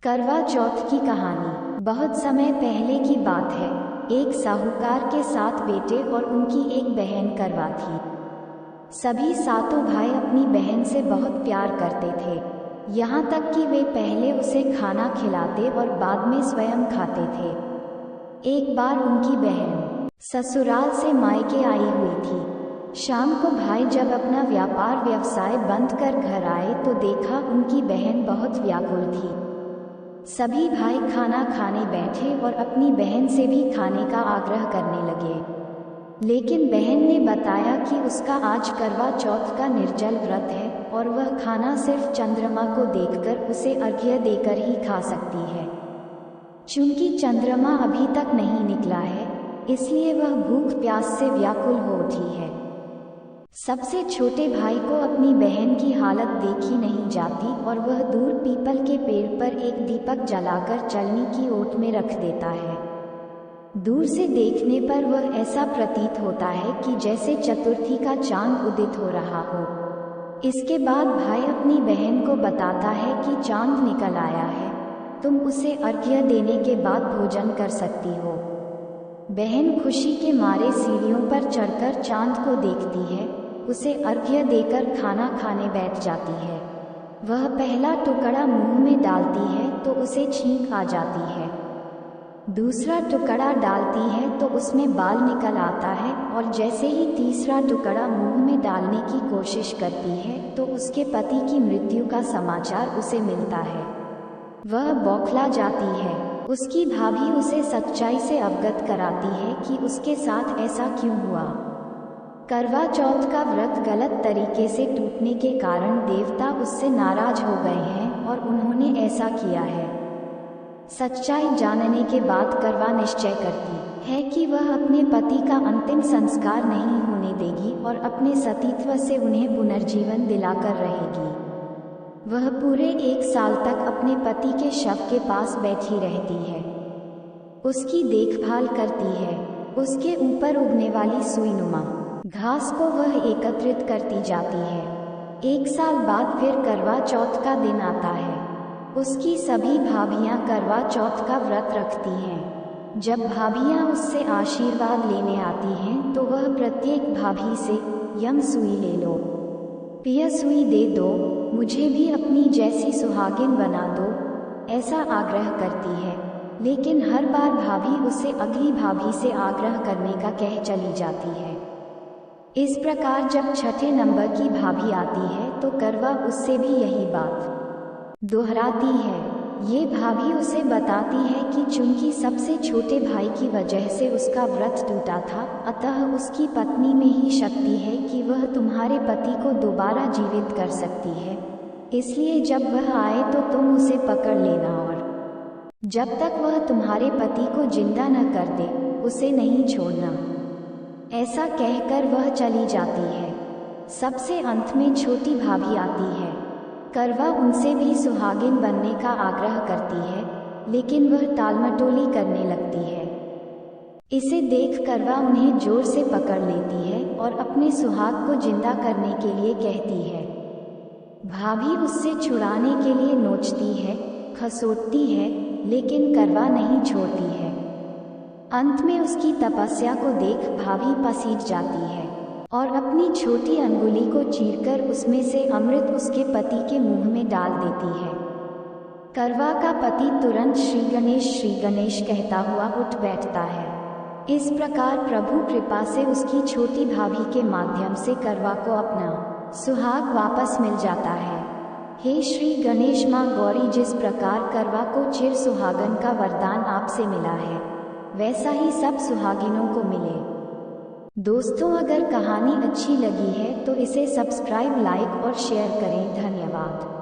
करवा चौथ की कहानी। बहुत समय पहले की बात है। एक साहूकार के 7 बेटे और उनकी एक बहन करवा थी। सभी सातों भाई अपनी बहन से बहुत प्यार करते थे, यहाँ तक कि वे पहले उसे खाना खिलाते और बाद में स्वयं खाते थे। एक बार उनकी बहन ससुराल से मायके आई हुई थी। शाम को भाई जब अपना व्यापार व्यवसाय बंद कर घर आए तो देखा उनकी बहन बहुत व्याकुल थी। सभी भाई खाना खाने बैठे और अपनी बहन से भी खाने का आग्रह करने लगे, लेकिन बहन ने बताया कि उसका आज करवा चौथ का निर्जल व्रत है और वह खाना सिर्फ चंद्रमा को देखकर उसे अर्घ्य देकर ही खा सकती है। चूंकि चंद्रमा अभी तक नहीं निकला है, इसलिए वह भूख प्यास से व्याकुल हो उठी है। सबसे छोटे भाई को अपनी बहन की हालत देखी नहीं जाती और वह दूर पीपल के पेड़ पर एक दीपक जलाकर चलनी की ओट में रख देता है। दूर से देखने पर वह ऐसा प्रतीत होता है कि जैसे चतुर्थी का चांद उदित हो रहा हो। इसके बाद भाई अपनी बहन को बताता है कि चांद निकल आया है, तुम उसे अर्घ्य देने के बाद भोजन कर सकती हो। बहन खुशी के मारे सीढ़ियों पर चढ़कर चांद को देखती है, उसे अर्घ्य देकर खाना खाने बैठ जाती है। वह पहला टुकड़ा मुंह में डालती है तो उसे छींक आ जाती है। दूसरा टुकड़ा डालती है तो उसमें बाल निकल आता है और जैसे ही तीसरा टुकड़ा मुंह में डालने की कोशिश करती है तो उसके पति की मृत्यु का समाचार उसे मिलता है। वह बौखला जाती है। उसकी भाभी उसे सच्चाई से अवगत कराती है कि उसके साथ ऐसा क्यों हुआ। करवा चौथ का व्रत गलत तरीके से टूटने के कारण देवता उससे नाराज हो गए हैं और उन्होंने ऐसा किया है। सच्चाई जानने के बाद करवा निश्चय करती है कि वह अपने पति का अंतिम संस्कार नहीं होने देगी और अपने सतीत्व से उन्हें पुनर्जीवन दिलाकर रहेगी। वह पूरे 1 साल तक अपने पति के शव के पास बैठी रहती है, उसकी देखभाल करती है। उसके ऊपर उगने वाली सुईनुमा घास को वह एकत्रित करती जाती है। 1 साल बाद फिर करवा चौथ का दिन आता है। उसकी सभी भाभियां करवा चौथ का व्रत रखती हैं। जब भाभियां उससे आशीर्वाद लेने आती हैं तो वह प्रत्येक भाभी से यम सुई ले लो, पिया सुई दे दो, मुझे भी अपनी जैसी सुहागिन बना दो, ऐसा आग्रह करती है। लेकिन हर बार भाभी उसे अगली भाभी से आग्रह करने का कह चली जाती है। इस प्रकार जब छठे नंबर की भाभी आती है तो करवा उससे भी यही बात दोहराती है। ये भाभी उसे बताती है कि चूंकि सबसे छोटे भाई की वजह से उसका व्रत टूटा था, अतः उसकी पत्नी में ही शक्ति है कि वह तुम्हारे पति को दोबारा जीवित कर सकती है। इसलिए जब वह आए तो तुम उसे पकड़ लेना और जब तक वह तुम्हारे पति को जिंदा न कर दे, उसे नहीं छोड़ना। ऐसा कहकर वह चली जाती है। सबसे अंत में छोटी भाभी आती है। करवा उनसे भी सुहागिन बनने का आग्रह करती है, लेकिन वह टालमटोली करने लगती है। इसे देख करवा उन्हें जोर से पकड़ लेती है और अपने सुहाग को जिंदा करने के लिए कहती है। भाभी उससे छुड़ाने के लिए नोचती है, खसोटती है, लेकिन करवा नहीं छोड़ती है। अंत में उसकी तपस्या को देख भाभी पसीज जाती है और अपनी छोटी अंगुली को चीरकर उसमें से अमृत उसके पति के मुंह में डाल देती है। करवा का पति तुरंत श्री गणेश कहता हुआ उठ बैठता है। इस प्रकार प्रभु कृपा से उसकी छोटी भाभी के माध्यम से करवा को अपना सुहाग वापस मिल जाता है। हे श्री गणेश माँ गौरी, जिस प्रकार करवा को चिर सुहागन का वरदान आपसे मिला है, वैसा ही सब सुहागिनों को मिले। दोस्तों, अगर कहानी अच्छी लगी है तो इसे सब्सक्राइब, लाइक और शेयर करें। धन्यवाद।